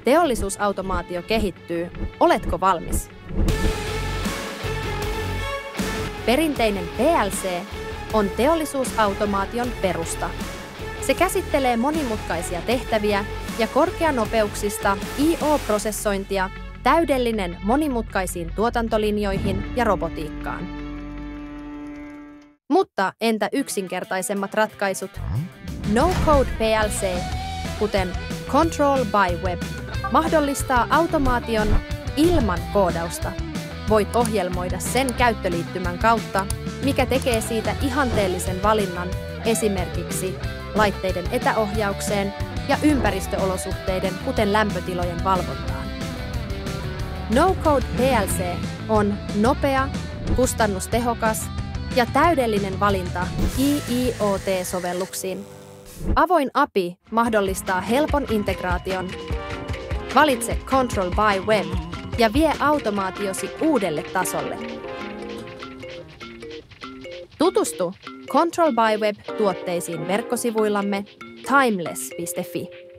Teollisuusautomaatio kehittyy. Oletko valmis? Perinteinen PLC on teollisuusautomaation perusta. Se käsittelee monimutkaisia tehtäviä ja korkeanopeuksista I/O-prosessointia, täydellinen monimutkaisiin tuotantolinjoihin ja robotiikkaan. Mutta entä yksinkertaisemmat ratkaisut? No-code PLC, kuten Control by Web, mahdollistaa automaation ilman koodausta. Voit ohjelmoida sen käyttöliittymän kautta, mikä tekee siitä ihanteellisen valinnan esimerkiksi laitteiden etäohjaukseen ja ympäristöolosuhteiden, kuten lämpötilojen valvontaan. No-code PLC on nopea, kustannustehokas ja täydellinen valinta IIoT-sovelluksiin. Avoin API mahdollistaa helpon integraation. Valitse Control by Web ja vie automaatiosi uudelle tasolle. Tutustu Control by Web -tuotteisiin verkkosivuillamme timeless.fi.